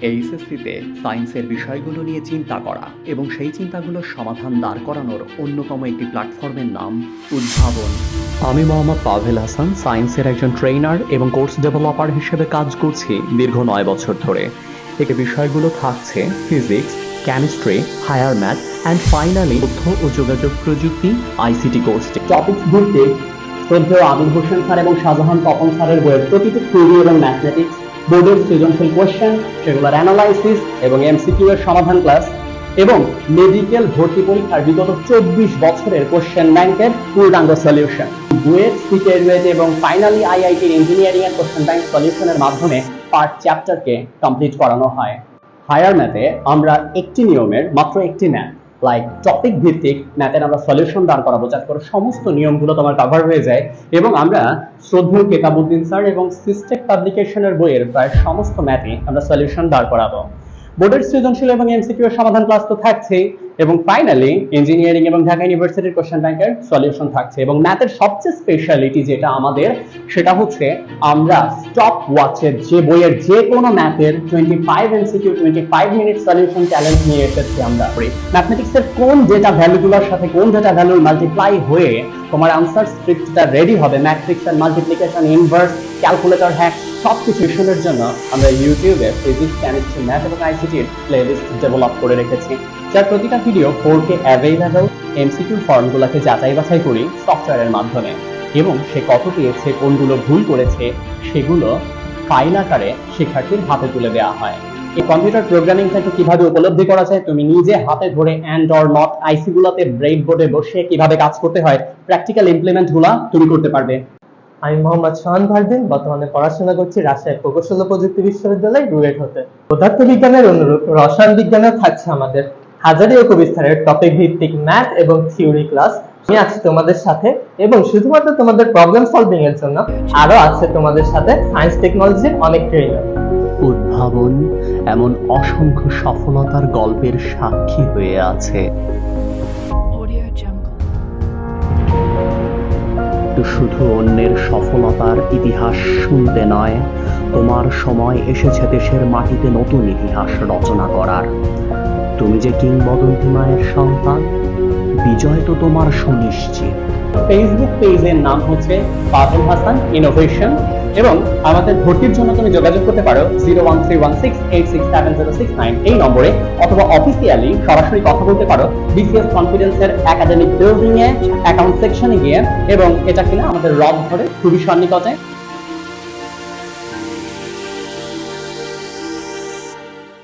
এইচএসসিতে সায়েন্সের বিষয়গুলো নিয়ে চিন্তা করা এবং সেই চিন্তাগুলোর সমাধান দাঁড় করানোর অন্যতম একটি প্ল্যাটফর্মের নাম উদ্ভাবন। আমি মোহাম্মদ পাভেল হাসান, সায়েন্সের একজন ট্রেনার এবং কোর্স ডেভেলপার হিসেবে কাজ করছি দীর্ঘ 9 বছর ধরে। এই বিষয়গুলো থাকছে physics, chemistry, higher math and finally তথ্য ও যোগাযোগ প্রযুক্তি আইসিটি কোর্সটি। টপিকস ভিত্তিক শ্রদ্ধেয় আমির হোসেন স্যার এবং শাহজাহান তপন স্যারের বইয়ের প্রতিটি থিওরি এবং ম্যাথমেটিক্স, বোর্ডের সৃজনশীল কোয়েশ্চেন, সেগুলোর অ্যানালাইসিস এবং এমসিকিউ এর সমাধান ক্লাস এবং মেডিকেল ভর্তি পরীক্ষার বিগত 24 বছরের কোয়েশ্চেন ব্যাংকের পূর্ণাঙ্গ সলিউশন, বুয়েট, সিটেট এবং ফাইনালি আইআইটির ইঞ্জিনিয়ারিং এর কোয়েশ্চেন ব্যাংক সলিউশনের মাধ্যমে পার্ট চ্যাপ্টারকে কমপ্লিট করানো হয়। হায়ার ম্যাথে আমরা একটি নিয়মের মাত্র একটি ম্যাথ লাইক টপিক ভিত্তিক ম্যাথের আমরা সলিউশন দাঁড় করাবো, যাতে করে সমস্ত নিয়মগুলো তোমার কভার হয়ে যায় এবং আমরা শ্রদ্ধেয় কেতাবুদ্দিন স্যার এবং সিস্টেক পাবলিকেশনের বইয়ের প্রায় সমস্ত ম্যাথে আমরা সলিউশন দাঁড় করাবো। বোর্ডের সৃজনশীল এবং এমসিকিউ এর সমাধান ক্লাস তো থাকছেই এবং ফাইনালি ইঞ্জিনিয়ারিং এবং ঢাকা ইউনিভার্সিটির কোশ্চেন ব্যাংকের সলিউশন থাকছে। এবং ম্যাথের সবচেয়ে স্পেশালিটি যেটা আমাদের, সেটা হচ্ছে আমরা স্টপ ওয়াচের যে বইয়ের যে কোনো ম্যাথের 25 এমসিকিউ 25 মিনিট সলিউশন চ্যালেঞ্জ নিয়ে এসেছি আমরা। ম্যাথমেটিক্সের কোন ডেটা ভ্যালুগুলোর সাথে কোন ডেটা ভ্যালুর মাল্টিপ্লাই হয়ে তোমার আনসার স্ক্রিপ্টটা রেডি হবে, ম্যাট্রিক্স এর মাল্টিপ্লিকেশন, ইনভার্স, ক্যালকুলেটর হ্যাক সবকিছু শোনার জন্য আমরা ইউটিউবে ফিজিক্স, কেমিস্ট্রি, ম্যাথ এবং আইসিটির প্লেলিস্ট ডেভেলপ করে রেখেছি, যার প্রতিটা ভিডিও 4K অ্যাভেইলেবল। এমসিকিউ ফর্মগুলোকে যাচাই বাছাই করি সফটওয়্যারের মাধ্যমে এবং সে কত পেয়েছে, কোনগুলো ভুল করেছে, সেগুলো ফাইল আকারে শিক্ষার্থীর হাতে তুলে দেওয়া হয়। এই কম্পিউটার প্রোগ্রামিংটাকে কিভাবে উপলব্ধি করা যায়, তুমি নিজে হাতে ধরে অ্যান্ড অর নট আইসি গুলোতে ব্রেড বোর্ডে বসে কিভাবে কাজ করতে হয়, প্র্যাকটিক্যাল ইমপ্লিমেন্ট গুলা তুমি করতে পারবে। আমি মোহাম্মদ সোহান ভারদিন, বর্তমানে পড়াশোনা করছি রাজশাহী প্রকৌশল ও প্রযুক্তি বিশ্ববিদ্যালয় রুয়েট হতে। পদার্থবিজ্ঞানের অনুরূপ রসায়ন বিজ্ঞানেও থাকছে আমাদের হাজারি ও কবিস্তারের টপিক ভিত্তিক ম্যাথ এবং থিওরি ক্লাস। আমি আছি তোমাদের সাথে এবং শুধুমাত্র তোমাদের প্রবলেম সলভিং এর জন্য আরো আছে তোমাদের সাথে সায়েন্স টেকনোলজির অনেক ট্রেনার। উদ্ভাবন এমন অসংখ্য সফলতার গল্পের সাক্ষী হয়ে আছে। শুধু অন্যের সফলতার ইতিহাস শুনতে নয়, তোমার সময় এসেছে দেশের মাটিতে নতুন ইতিহাস রচনা করার। তুমি যে কিংবদন্তি মায়ের সন্তান, বিজয় তো তোমার সুনিশ্চিত। ফেসবুক পেজের নাম হচ্ছে পাভেল হাসান ইনোভেশন এবং আমাদের ভর্তির জন্য তুমি যোগাযোগ করতে পারো 01316867069 এই নম্বরে, অথবা অফিসিয়ালি সরাসরি কথা বলতে পারো বিসিএস কনফিডেন্সের একাডেমিক বিল্ডিং এ অ্যাকাউন্ট সেকশনে গিয়ে, এবং এটা কিনা আমাদের রব ধরে খুবই সন্নিকটে।